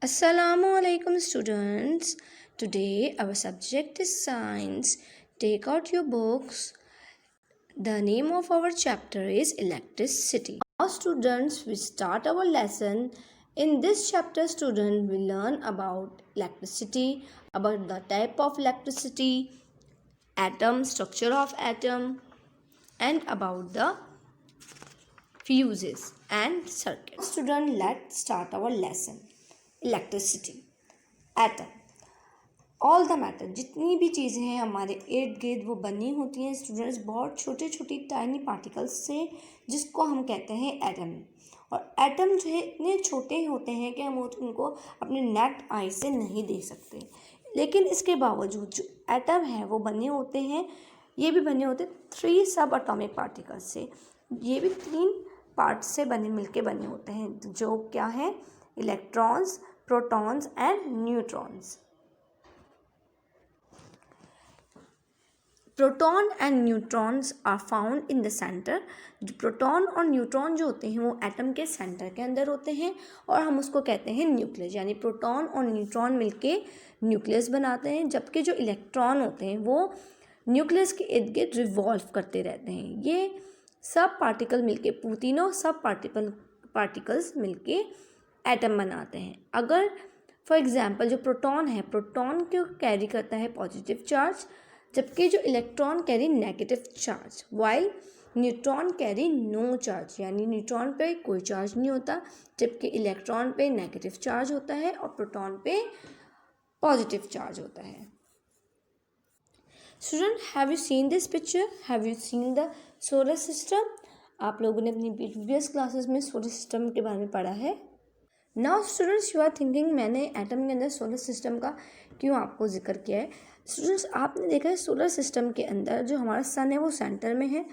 Assalamu alaikum students. Today our subject is science. Take out your books. The name of our chapter is electricity. Now students, we start our lesson. In this chapter student will learn about electricity, about the type of electricity, atom, structure of atom, and about the fuses and circuits. Student, let's start our lesson. Electricity. Atom. All the matter, जितनी भी चीज़ें हैं हमारे इर्द गिर्द वो बनी होती हैं स्टूडेंट्स बहुत छोटे छोटी टाइनी पार्टिकल्स से, जिसको हम कहते हैं एटम। और एटम जो है इतने छोटे होते हैं कि हम उनको अपने नेट आई से नहीं देख सकते, लेकिन इसके बावजूद जो एटम है वो बने होते हैं, ये भी बने होते 3 सब एटॉमिक पार्टिकल्स से। ये भी 3 पार्ट्स से मिलके बने होते हैं, जो क्या है, electrons, protons and neutrons. Proton and neutrons are found in the centre. जो प्रोटॉन और न्यूट्रॉन जो होते हैं वो एटम के सेंटर के अंदर होते हैं और हम उसको कहते हैं न्यूक्लियस, यानी प्रोटॉन और न्यूट्रॉन मिलके न्यूक्लियस बनाते हैं, जबकि जो इलेक्ट्रॉन होते हैं वो न्यूक्लियस के इर्द गिर्द रिवॉल्व करते रहते हैं। ये सब पार्टिकल मिलके, तीनों सब पार्टिकल्स मिलके एटम बनाते हैं। अगर फॉर एग्जांपल जो प्रोटॉन है, प्रोटॉन को कैरी करता है पॉजिटिव चार्ज, जबकि जो electron carry negative charge, while neutron carry no charge, यानी न्यूट्रॉन पे कोई चार्ज नहीं होता, जबकि इलेक्ट्रॉन पे नेगेटिव चार्ज होता है और प्रोटॉन पे पॉजिटिव चार्ज होता है। Student, have you seen this picture? Have you seen the solar system? आप लोगों ने अपनी प्रीवियस क्लासेस में सोलर सिस्टम के बारे में पढ़ा है। Now students, you are thinking मैंने एटम के अंदर सोलर सिस्टम का क्यों आपको जिक्र किया है। स्टूडेंट्स, आपने देखा है सोलर सिस्टम के अंदर जो हमारा सन है वो सेंटर में है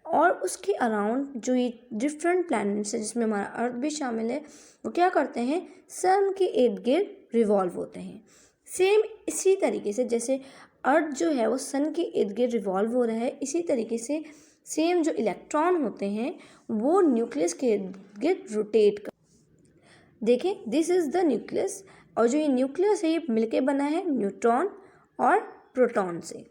और उसके अराउंड जो ये डिफरेंट प्लैनेट्स हैं, जिसमें हमारा अर्थ भी शामिल है, वो क्या करते हैं, सन के इर्द गिर्द रिवॉल्व होते हैं। सेम इसी तरीके से जैसे अर्थ जो है वो सन के इर्द गिर्द रिवॉल्व हो रहा है, इसी तरीके से सेम जो इलेक्ट्रॉन होते हैं वो न्यूक्लियस के इर्द गिर्द रोटेट कर। देखें, दिस इज़ द न्यूक्लियस, और जो ये न्यूक्लियस है ये मिलके बना है न्यूट्रॉन और प्रोटॉन से।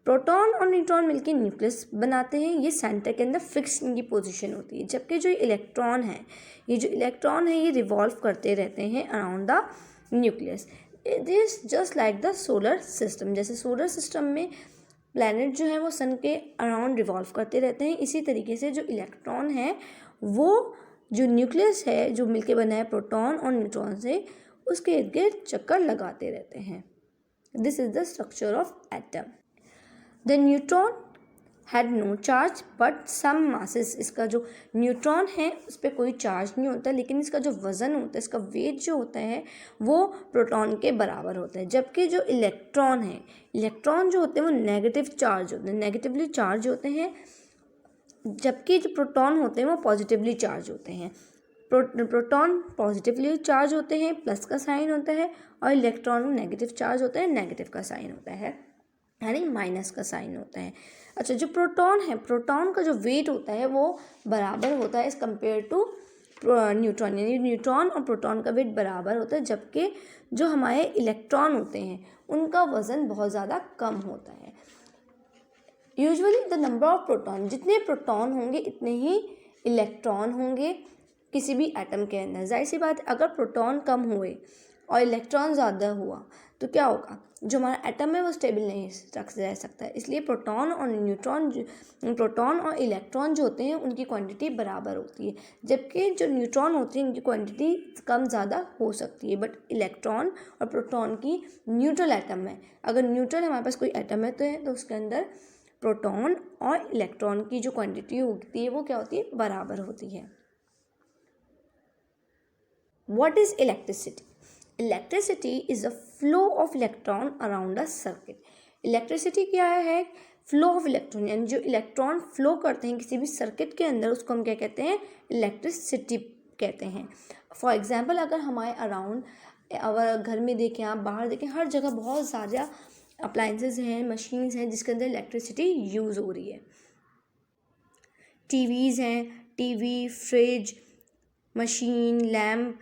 प्रोटॉन और न्यूट्रॉन मिलके न्यूक्लियस बनाते हैं, ये सेंटर के अंदर फिक्स इनकी पोजीशन होती है। जबकि जो इलेक्ट्रॉन है, ये रिवॉल्व करते रहते हैं around the nucleus. It is just like the solar system. जैसे सोलर सिस्टम में प्लैनेट जो है वो सन के अराउंड रिवॉल्व करते रहते हैं, इसी तरीके से जो इलेक्ट्रॉन है वो जो न्यूक्लियस है जो मिलके बना है प्रोटॉन और न्यूट्रॉन से, उसके इर्द गिर्द चक्कर लगाते रहते हैं। This is the structure of atom. The neutron had no charge but some masses. इसका जो न्यूट्रॉन है उस पर कोई चार्ज नहीं होता, लेकिन इसका जो वज़न होता है, इसका वेट जो होता है वो प्रोटॉन के बराबर होता है। जबकि जो इलेक्ट्रॉन है, इलेक्ट्रॉन जो होते हैं वो नेगेटिव चार्ज होते हैं, नेगेटिवली चार्ज होते हैं, जबकि जो प्रोटॉन होते हैं वो पॉजिटिवली चार्ज होते हैं। प्रोटॉन पॉजिटिवली चार्ज होते हैं, प्लस का साइन होता है, और इलेक्ट्रॉन नेगेटिव चार्ज होता है, नेगेटिव का साइन होता है, यानी माइनस का साइन होता है। अच्छा, जो प्रोटॉन है, प्रोटॉन का जो वेट होता है वो बराबर होता है एज़ कम्पेयर टू न्यूट्रॉन, यानी न्यूट्रॉन और प्रोटॉन का वेट बराबर होता है, जबकि जो हमारे इलेक्ट्रॉन होते हैं उनका वज़न बहुत ज़्यादा कम होता है। Usually the number of proton, जितने प्रोटॉन होंगे इतने ही इलेक्ट्रॉन होंगे किसी भी एटम के अंदर। जाहिर सी बात है, अगर प्रोटॉन कम हुए और इलेक्ट्रॉन ज़्यादा हुआ तो क्या होगा, जो हमारा एटम है वो स्टेबल नहीं रह सकता है। इसलिए प्रोटॉन और इलेक्ट्रॉन जो होते हैं उनकी क्वांटिटी बराबर होती है, जबकि जो न्यूट्रॉन होती है उनकी क्वांटिटी कम ज़्यादा हो सकती है। बट इलेक्ट्रॉन और प्रोटॉन की न्यूट्रल एटम है, अगर न्यूट्रल हमारे पास कोई एटम है तो उसके अंदर प्रोटॉन और इलेक्ट्रॉन की जो क्वांटिटी होती है वो क्या होती है, बराबर होती है। What is electricity? Electricity is the flow of electron around a circuit. Electricity क्या है, फ्लो ऑफ इलेक्ट्रॉन, यानी जो इलेक्ट्रॉन फ्लो करते हैं किसी भी सर्किट के अंदर उसको हम क्या कहते हैं, इलेक्ट्रिसिटी कहते हैं। फॉर एग्जाम्पल, अगर हमारे अराउंड, अगर घर में देखें, आप बाहर देखें, हर जगह बहुत सारा अप्लाइंसेस हैं, मशीन्स हैं जिसके अंदर इलेक्ट्रिसिटी यूज़ हो रही है। टीवीज़ हैं, TV, fridge, machine, lamp,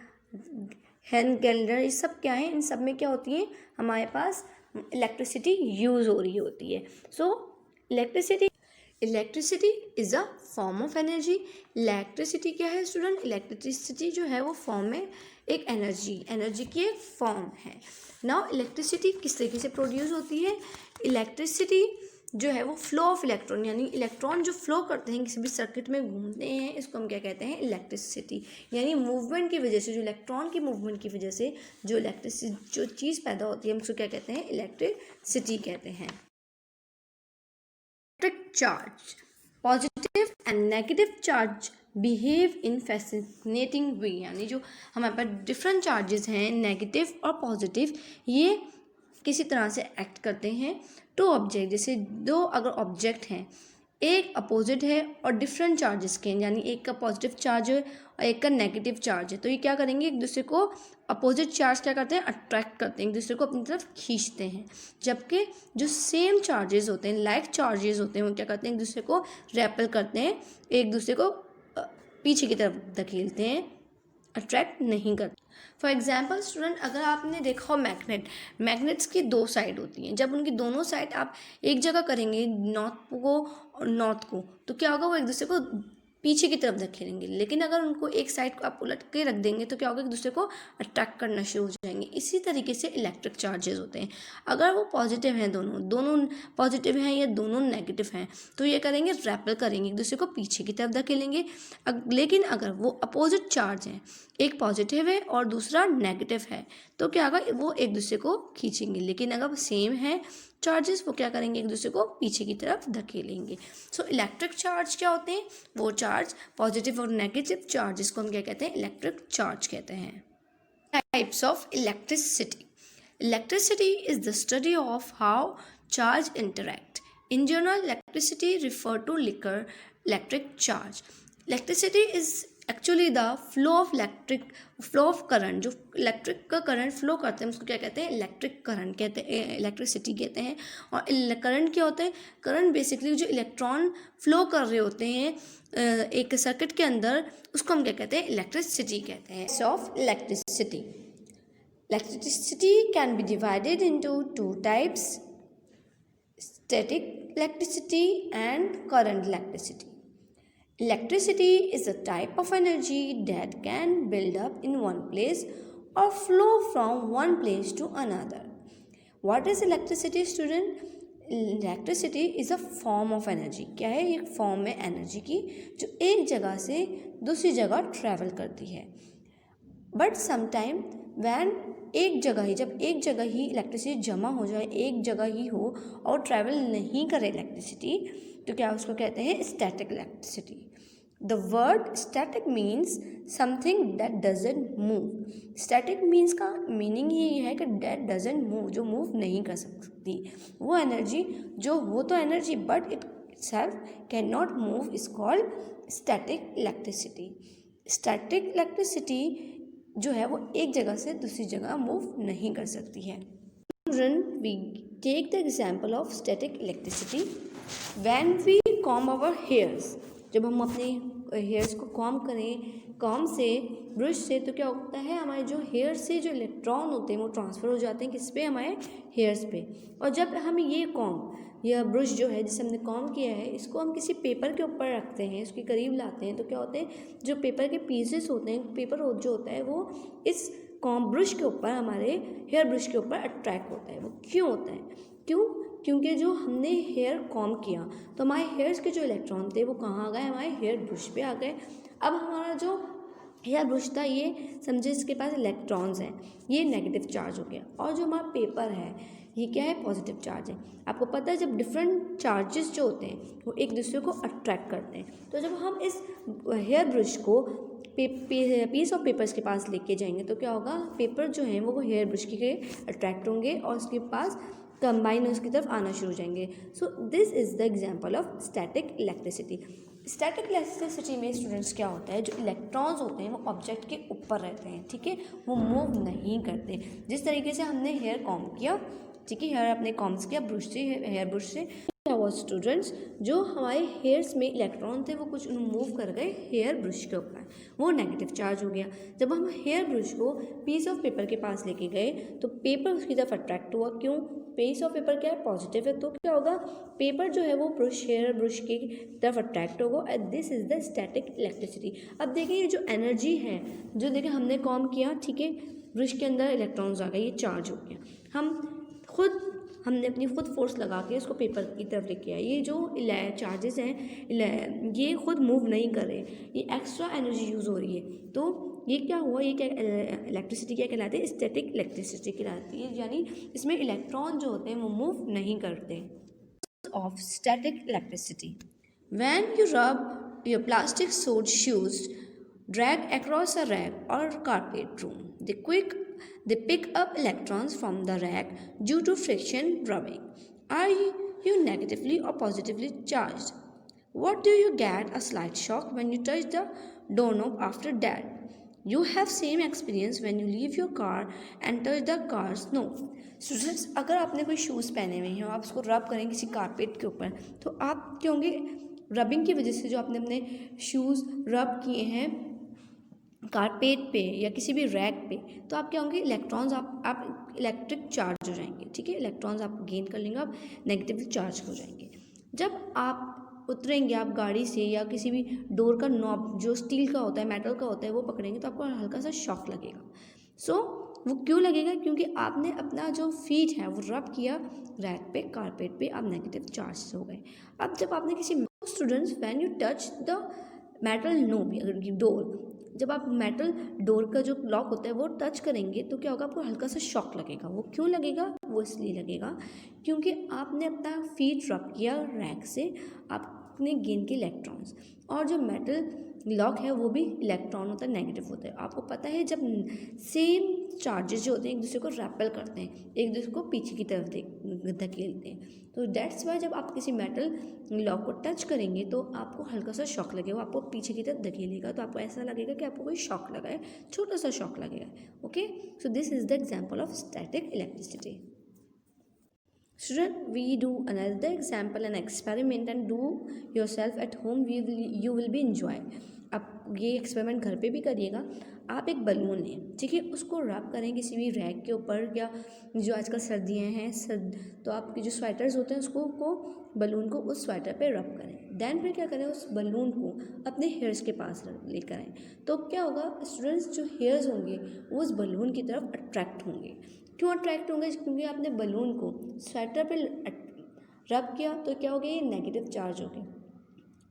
hand calendar, ये सब क्या है, इन सब में क्या होती है, हमारे पास इलेक्ट्रिसिटी यूज़ हो रही होती है। So electricity is a form of energy. Electricity क्या है स्टूडेंट, इलेक्ट्रिसिटी जो है वो फॉर्म है एक एनर्जी की एक फॉर्म है। नाउ इलेक्ट्रिसिटी किस तरीके से प्रोड्यूस होती है, इलेक्ट्रिसिटी जो है वो फ्लो ऑफ इलेक्ट्रॉन, यानी इलेक्ट्रॉन जो फ्लो करते हैं किसी भी सर्किट में घूमते हैं, इसको हम क्या कहते हैं, इलेक्ट्रिसिटी। यानी मूवमेंट की वजह से, जो इलेक्ट्रॉन की मूवमेंट की वजह से जो इलेक्ट्रिसिटी जो चीज़ पैदा होती है, हम उसको क्या कहते हैं, इलेक्ट्रिसिटी कहते हैं। Electric charge, positive and negative charge behave in fascinating way, यानी जो हमारे पास डिफरेंट चार्जेस हैं, नेगेटिव और पॉजिटिव, ये किसी तरह से एक्ट करते हैं। टू ऑब्जेक्ट, जैसे दो अगर ऑब्जेक्ट हैं, एक अपोजिट है और डिफरेंट चार्जेस के हैं, यानी एक का पॉजिटिव चार्ज है और एक का नेगेटिव चार्ज है, तो ये क्या करेंगे, एक दूसरे को अपोजिट चार्ज क्या करते हैं, अट्रैक्ट करते हैं, एक दूसरे को अपनी तरफ खींचते हैं। जबकि जो सेम चार्जेस होते हैं, लाइक चार्जेस होते हैं, वो क्या करते हैं, एक दूसरे को रेपल करते हैं, एक दूसरे को पीछे की तरफ धकेलते हैं, अट्रैक्ट नहीं करते। फॉर एग्जाम्पल स्टूडेंट, अगर आपने देखा हो मैग्नेट्स की दो साइड होती हैं, जब उनकी दोनों साइड आप एक जगह करेंगे, नॉर्थ को, तो क्या होगा, वो एक दूसरे को पीछे की तरफ धकेलेंगे। लेकिन अगर उनको एक साइड को आप उलट के रख देंगे तो क्या होगा, एक दूसरे को अट्रैक्ट करना शुरू हो जाएंगे। इसी तरीके से इलेक्ट्रिक चार्जेस होते हैं, अगर वो पॉजिटिव हैं, दोनों पॉजिटिव हैं या दोनों नेगेटिव हैं, तो ये करेंगे, रेपल करेंगे, एक दूसरे को पीछे की तरफ धकेलेंगे। लेकिन अगर वो अपोजिट चार्ज हैं, एक पॉजिटिव है और दूसरा नेगेटिव है, तो क्या होगा, वो एक दूसरे को खींचेंगे। लेकिन अगर वो सेम है चार्जेस, वो क्या करेंगे, एक दूसरे को पीछे की तरफ धकेलेंगे। सो इलेक्ट्रिक चार्ज क्या होते हैं, वो चार्ज पॉजिटिव और नेगेटिव चार्जेस को हम क्या कहते हैं, इलेक्ट्रिक चार्ज कहते हैं। Types of electricity, electricity is the study of how charge interact. In general electricity refer to electric charge. Electricity is actually the flow of current, जो electric का करंट फ्लो करते हैं उसको क्या कहते हैं, इलेक्ट्रिक करंट कहते हैं, इलेक्ट्रिसिटी कहते हैं। और करंट क्या होता है, करंट बेसिकली जो इलेक्ट्रॉन फ्लो कर रहे होते हैं एक सर्किट के अंदर, उसको हम क्या कहते हैं, इलेक्ट्रिसिटी कहते हैं। Of electricity, electricity can be divided into two types, static electricity and current electricity. Electricity is a type of energy that can build up in one place or flow from one place to another. What is electricity, student? Electricity is a form of energy. क्या है, एक form है energy की, जो एक जगह से दूसरी जगह ट्रैवल करती है। बट समटाइम वैन जब एक जगह ही इलेक्ट्रिसिटी जमा हो जाए, एक जगह ही हो और ट्रैवल नहीं करे इलेक्ट्रिसिटी, तो क्या उसको कहते हैं, static electricity. The word static means something that doesn't move. Static means का मीनिंग ये है कि दैट डजंट मूव, जो मूव नहीं कर सकती, वो एनर्जी जो हो तो energy but it self can not move is called static electricity. Static electricity जो है वो एक जगह से दूसरी जगह मूव नहीं कर सकती है। We take the example of static electricity when we comb our hairs। जब हम अपने हेयर्स को कॉम करें कॉम से, ब्रश से, तो क्या होता है, हमारे जो हेयर से जो इलेक्ट्रॉन होते हैं वो ट्रांसफ़र हो जाते हैं किस पे, हमारे हेयर्स पे। और जब हम ये कॉम या ब्रश जो है जिसे हमने कॉम किया है, इसको हम किसी पेपर के ऊपर रखते हैं, उसके करीब लाते हैं, तो क्या होते हैं, जो पेपर के पीसेस होते हैं, पेपर जो होता है वो इस कॉम ब्रश के ऊपर, हमारे हेयर ब्रश के ऊपर अट्रैक्ट होता है। वो क्यों होता है, क्योंकि जो हमने हेयर कॉम किया तो हमारे हेयर्स के जो इलेक्ट्रॉन थे वो कहाँ आ गए, हमारे हेयर ब्रश पे आ गए। अब हमारा जो हेयर ब्रश था, ये समझे इसके पास इलेक्ट्रॉन्स हैं, ये नेगेटिव चार्ज हो गया, और जो हमारा पेपर है ये क्या है, पॉजिटिव चार्ज है। आपको पता है जब डिफरेंट चार्जेस जो होते हैं वो एक दूसरे को अट्रैक्ट करते हैं, तो जब हम इस हेयर ब्रश को पीस ऑफ पेपर्स के पास लेके जाएंगे तो क्या होगा, पेपर जो हैं वो हेयर ब्रश के अट्रैक्ट होंगे और उसके पास कंबाइन उसकी तरफ आना शुरू हो जाएंगे। So this is the example of static electricity. Static electricity में स्टूडेंट्स क्या होता है, जो इलेक्ट्रॉन्स होते हैं वो ऑब्जेक्ट के ऊपर रहते हैं, ठीक है, वो मूव नहीं करते। जिस तरीके से हमने हेयर कॉम किया, ठीक है, हेयर अपने कॉम्स किया ब्रश से, हेयर ब्रश से, क्या हुआ स्टूडेंट्स, जो हमारे हेयर्स में इलेक्ट्रॉन थे वो कुछ मूव कर गए हेयर ब्रश के ऊपर, वो नेगेटिव चार्ज हो गया। जब हम हेयर ब्रश को पीस ऑफ पेपर के पास लेके गए तो पेपर उसकी तरफ अट्रैक्ट हुआ। क्यों? पीस ऑफ पेपर क्या है? पॉजिटिव है, तो क्या होगा? पेपर जो है वो ब्रश हेयर ब्रश की तरफ अट्रैक्ट होगा and this is the static electricity. अब देखिए ये जो एनर्जी है, जो देखिए हमने कॉम किया, ठीक है, ब्रश के अंदर इलेक्ट्रॉन्स आ गए, ये चार्ज हो गया। हमने अपनी खुद फोर्स लगा के इसको पेपर की तरफ लेके आए। ये जो चार्जेस हैं ये खुद मूव नहीं कर रहे, ये एक्स्ट्रा एनर्जी यूज़ हो रही है। तो ये क्या हुआ? ये क्या इलेक्ट्रिसिटी क्या कहलाती है? स्टैटिक इलेक्ट्रिसिटी कहलाती है, यानी इसमें इलेक्ट्रॉन जो होते हैं वो मूव नहीं करते। Of static electricity, when you rub your plastic sold shoes drag across a rag or carpet room. They pick up electrons from the rag due to friction rubbing. Are you negatively or positively charged? What do you get? A slight shock when you touch the doorknob after that. You have same experience when you leave your car and touch the car's knob. Students, अगर आपने कोई shoes पहने हुए हैं और आप उसको रब करें किसी कारपेट के ऊपर, तो आप क्या होंगे? रबिंग की वजह से जो आपने अपने शूज़ रब किए हैं कारपेट पे या किसी भी रैक पे, तो आप क्या होंगे? इलेक्ट्रॉन्स आप इलेक्ट्रिक चार्ज हो जाएंगे, ठीक है, इलेक्ट्रॉन्स आप गेन कर लेंगे, आप नेगेटिवली चार्ज हो जाएंगे। जब आप उतरेंगे, आप गाड़ी से या किसी भी डोर का नॉब जो स्टील का होता है, मेटल का होता है, वो पकड़ेंगे तो आपको हल्का सा शॉक लगेगा। वो क्यों लगेगा? क्योंकि आपने अपना जो फीट है वो रब किया रैक पे, कारपेट पे, आप नेगेटिव चार्ज हो गए। अब जब आपने किसी students, when you touch the metal knob, door, जब आप मेटल डोर का जो लॉक होता है वो टच करेंगे तो क्या होगा? आपको हल्का सा शॉक लगेगा। वो क्यों लगेगा? वो इसलिए लगेगा क्योंकि आपने अपना फीट रब किया रैक से, आपने गेन किए इलेक्ट्रॉन्स, और जो मेटल लॉक है वो भी इलेक्ट्रॉन होता है, नेगेटिव होता है। आपको पता है जब सेम चार्जेस जो होते हैं एक दूसरे को रैपल करते हैं, एक दूसरे को पीछे की तरफ धकेलते हैं, तो दैट्स वाई जब आप किसी मेटल लॉक को टच करेंगे तो आपको हल्का सा शॉक लगेगा, आपको पीछे की तरफ धकेलेगा, तो आपको ऐसा लगेगा कि आपको कोई शॉक लगा है, छोटा सा शॉक लगेगा। Okay, so this is the example of static electricity. Student, we do another example and experiment and do yourself at home. You will be enjoy. अब ये एक्सपेरिमेंट घर पे भी करिएगा। आप एक बलून लें, ठीक है, उसको रब करें किसी भी रैक के ऊपर, या जो आजकल सर्दियाँ हैं तो आपके जो स्वेटर्स होते हैं उसको बलून को उस स्वेटर पे रब करें। देन फिर क्या करें? उस बलून को अपने हेयर्स के पास लेकर आएँ। तो क्या होगा स्टूडेंट्स? जो हेयर्स होंगे वो उस बलून की तरफ अट्रैक्ट होंगे। क्यों अट्रैक्ट होंगे? क्योंकि आपने बलून को स्वेटर पे रब किया, तो क्या हो गया? ये नेगेटिव चार्ज हो गया।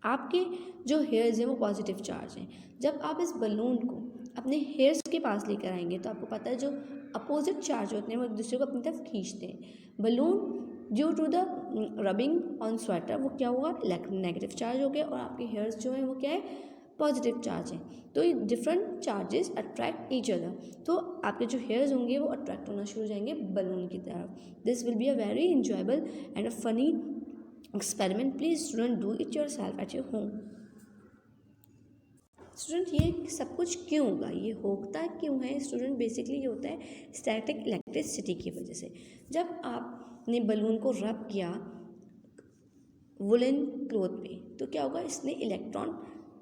आपके जो हेयर्स हैं वो पॉजिटिव चार्ज हैं। जब आप इस बलून को अपने हेयर्स के पास लेकर आएंगे तो आपको पता है जो अपोजिट चार्ज होते हैं वो एक दूसरे को अपनी तरफ खींचते हैं। Balloon due to the rubbing on sweater वो क्या हुआ? नेगेटिव चार्ज हो गया, और आपके हेयर्स जो हैं वो क्या है? पॉजिटिव चार्ज है। तो ये different charges attract each other, तो आपके जो हेयर्स होंगे वो अट्रैक्ट होना शुरू हो जाएंगे बलून की तरफ। This will be a very enjoyable and a funny experiment. Please student do it yourself at your home. Student, ये सब कुछ क्यों होगा? ये होता क्यों है स्टूडेंट? बेसिकली ये होता है स्टैटिक इलेक्ट्रिसिटी की वजह से। जब आपने बलून को रब किया वुलन क्लॉथ पे, तो क्या होगा? इसने इलेक्ट्रॉन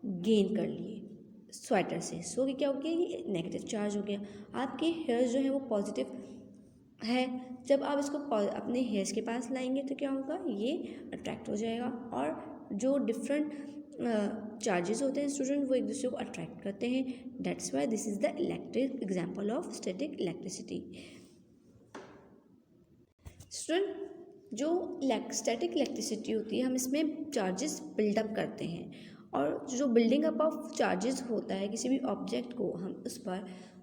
गेन कर लिए स्वेटर से, सो कि क्या हो गया? ये नेगेटिव चार्ज हो गया। आपके हेयर्स जो है वो पॉजिटिव है। जब आप इसको अपने हेयर्स के पास लाएंगे तो क्या होगा? ये अट्रैक्ट हो जाएगा, और जो डिफरेंट चार्जेस होते हैं स्टूडेंट वो एक दूसरे को अट्रैक्ट करते हैं। That's why this is the electric example of static electricity. Student, जो स्टैटिक इलेक्ट्रिसिटी होती है, हम इसमें चार्जेस बिल्डअप करते हैं, और जो बिल्डिंग अप ऑफ चार्जेस होता है किसी भी ऑब्जेक्ट को, हम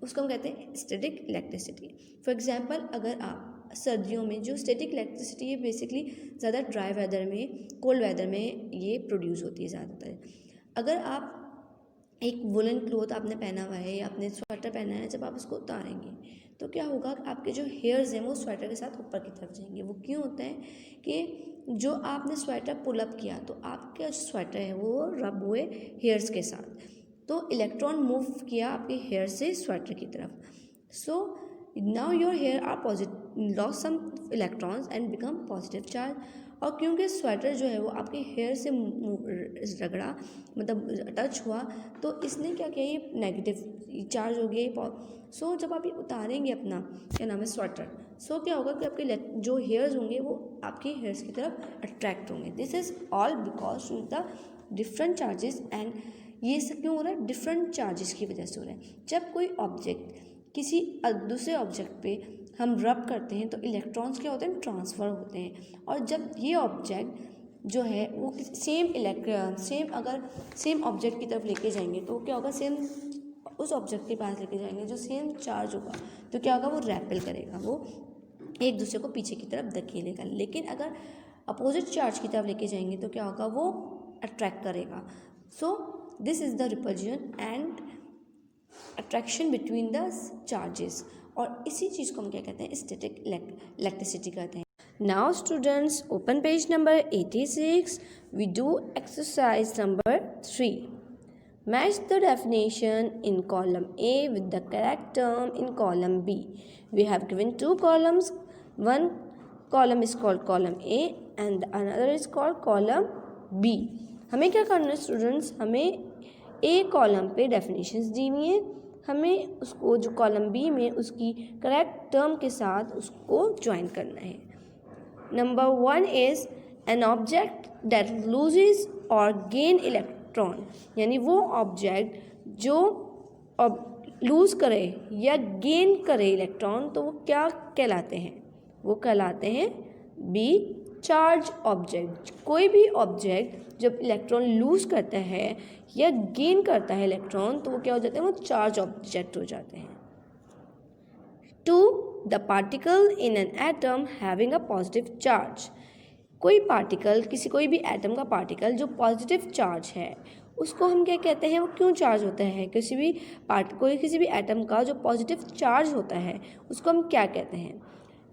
उसको हम कहते हैं स्टैटिक इलेक्ट्रिसिटी। फॉर एग्जांपल, अगर आप सर्दियों में जो स्टैटिक इलेक्ट्रिसिटी है बेसिकली ज़्यादा ड्राई वेदर में, कोल्ड वेदर में ये प्रोड्यूस होती है ज़्यादातर। अगर आप एक वुलन क्लॉथ आपने पहना हुआ है या आपने स्वेटर पहना है, जब आप उसको उतारेंगे तो क्या होगा? आपके जो हेयर्स हैं वो स्वेटर के साथ ऊपर की तरफ जाएंगे। वो क्यों होता है? कि जो आपने स्वेटर पुल अप किया तो आपका स्वेटर है वो रब हुए हेयर्स के साथ, तो इलेक्ट्रॉन मूव किया आपके हेयर से स्वेटर की तरफ। सो now your hair are positive, lost some electrons and become positive charge, और क्योंकि स्वेटर जो है वो आपके हेयर से रगड़ा, मतलब टच हुआ, तो इसने क्या किया, ये नेगेटिव चार्ज हो गया ये। सो जब आप ये उतारेंगे अपना क्या नाम है स्वेटर, सो क्या होगा कि आपके जो हेयर्स होंगे वो आपके हेयर्स की तरफ अट्रैक्ट होंगे। This is all because to the different charges. And ये सब क्यों हो रहा है, डिफरेंट चार्जेस की वजह से हो रहा है। जब कोई ऑब्जेक्ट किसी दूसरे ऑब्जेक्ट पे हम रब करते हैं तो इलेक्ट्रॉन्स क्या होते हैं, ट्रांसफ़र होते हैं। और जब ये ऑब्जेक्ट जो है वो अगर सेम ऑब्जेक्ट की तरफ लेके जाएंगे तो क्या होगा, सेम उस ऑब्जेक्ट के पास लेके जाएंगे जो सेम चार्ज होगा, तो क्या होगा, वो रैपल करेगा, वो एक दूसरे को पीछे की तरफ धकेलेगा। लेकिन अगर अपोजिट चार्ज की तरफ लेके जाएंगे तो क्या होगा, वो अट्रैक्ट करेगा। So this is the repulsion and attraction between the charges. और इसी चीज़ को हम क्या कहते हैं, स्टैटिक इलेक्ट्रिसिटी कहते हैं। Now students, open page number 86, we do exercise number 3. Match the definition in column A with the correct term in column B. We have given two columns. One column is called column A and the another is called column B. हमें क्या करना है students, हमें A column पे definitions दी हुई हैं, हमें उसको जो कॉलम B में उसकी करेक्ट टर्म के साथ उसको ज्वाइन करना है. Number 1 is an object that loses और गेन इलेक्ट्रॉन, यानी वो ऑब्जेक्ट जो लूज़ करे या गेन करे इलेक्ट्रॉन, तो वो क्या कहलाते हैं, वो कहलाते हैं बी चार्ज ऑब्जेक्ट. कोई भी ऑब्जेक्ट जब इलेक्ट्रॉन लूज़ करता है या गेन करता है इलेक्ट्रॉन, तो वो क्या हो जाते हैं, वो चार्ज ऑब्जेक्ट हो जाते हैं. 2. The particle in an atom having a positive charge. कोई पार्टिकल, कोई भी एटम का पार्टिकल जो पॉजिटिव चार्ज है, उसको हम क्या कहते हैं, वो क्यों चार्ज होता है. किसी भी एटम का जो पॉजिटिव चार्ज होता है उसको हम क्या कहते हैं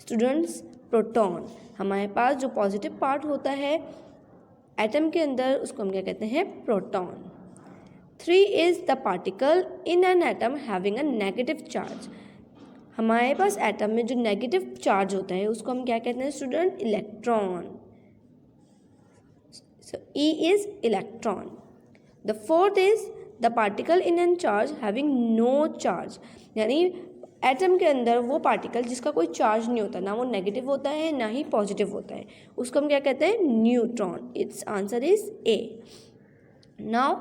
स्टूडेंट्स, प्रोटॉन. हमारे पास जो पॉजिटिव पार्ट होता है एटम के अंदर, उसको हम क्या कहते हैं, proton. 3 is the particle in an atom having a negative charge. हमारे पास एटम में जो नेगेटिव चार्ज होता है उसको हम क्या कहते हैं student, electron. So E is electron. The fourth is the particle in a charge having no charge. यानी एटम के अंदर वो पार्टिकल जिसका कोई चार्ज नहीं होता, ना वो नेगेटिव होता है ना ही पॉजिटिव होता है, उसको हम क्या कहते हैं, neutron. It's answer is a. Now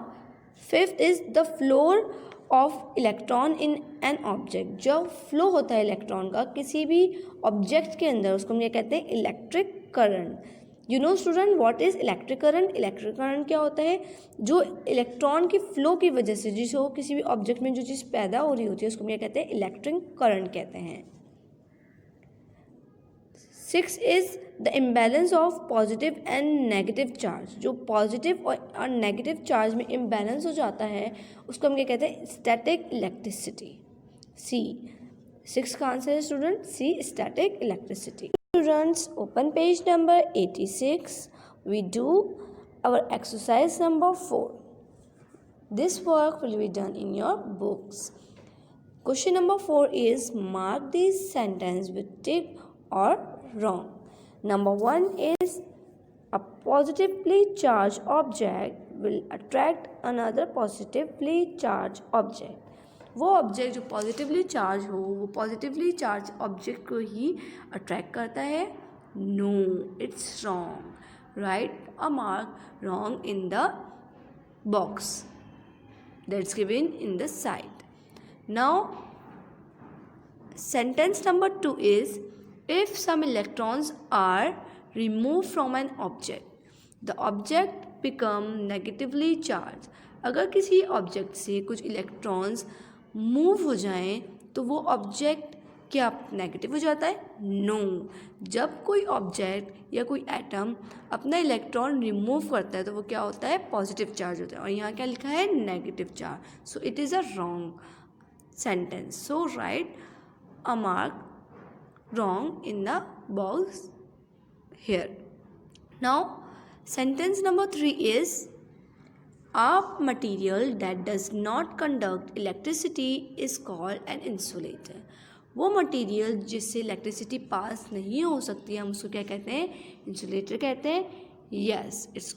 fifth is the floor of electron in an object. जब फ्लो होता है इलेक्ट्रॉन का किसी भी ऑब्जेक्ट के अंदर, उसको हम क्या कहते हैं, electric current. You know student what is electric current. Electric current क्या होता है, जो इलेक्ट्रॉन की फ्लो की वजह से जिसको किसी भी ऑब्जेक्ट में जो चीज़ पैदा हो रही होती है उसको क्या कहते हैं, इलेक्ट्रिक करंट कहते हैं. 6 is the imbalance of positive and negative charge. जो पॉजिटिव और नेगेटिव चार्ज में इम्बैलेंस हो जाता है उसको हम क्या कहते हैं, स्टैटिक इलेक्ट्रिसिटी. सी. 6 का आंसर है student C, static electricity. Students, open page number 86. We do our exercise number 4. This work will be done in your books. Question number 4 is mark this sentence with tick or wrong. Number 1 is a positively charged object will attract another positively charged object. वो object जो positively charge हो वो positively charge object को ही attract करता है. No, it's wrong. Write a mark wrong in the box that's given in the side. Now sentence number 2 is if some electrons are remove from an object the object become negatively charge. अगर किसी object से कुछ electrons move हो जाएं तो वो object क्या negative हो जाता है, नो. जब कोई ऑब्जेक्ट या कोई एटम अपना इलेक्ट्रॉन रिमूव करता है तो वो क्या होता है, पॉजिटिव चार्ज होता है. और यहाँ क्या लिखा है, negative charge. So it is a wrong sentence. So right a mark wrong in the box here. Now sentence number 3 is a material that does not conduct electricity is called an insulator. वो material जिससे electricity pass नहीं हो सकती, हम उसको क्या कहते हैं? इंसुलेटर कहते हैं. Yes, it's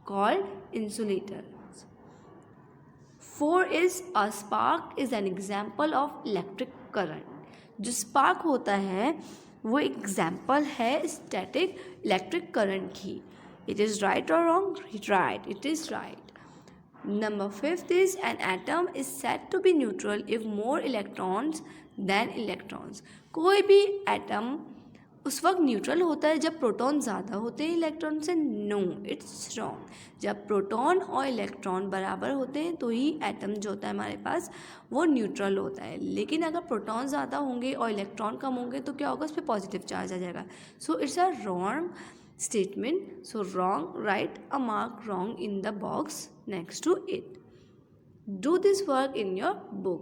called insulator. 4 is a spark is an example of electric current. जो spark होता है वो एग्जाम्पल है स्टैटिक इलेक्ट्रिक करंट की. It is right or wrong? Right, it is right. Number 5 is an atom is said to be neutral if more electrons than electrons. कोई भी atom उस वक्त न्यूट्रल होता है जब प्रोटॉन ज़्यादा होते हैं इलेक्ट्रॉन से. No, it's wrong. जब प्रोटॉन और इलेक्ट्रॉन बराबर होते हैं तो ही एटम जो होता है हमारे पास वो न्यूट्रल होता है. लेकिन अगर प्रोटॉन ज़्यादा होंगे और इलेक्ट्रॉन कम होंगे तो क्या होगा? उस पर पॉजिटिव चार्ज आ जाएगा. So it's a wrong statement. So wrong, write a mark wrong in the box next to it. Do this work in your book.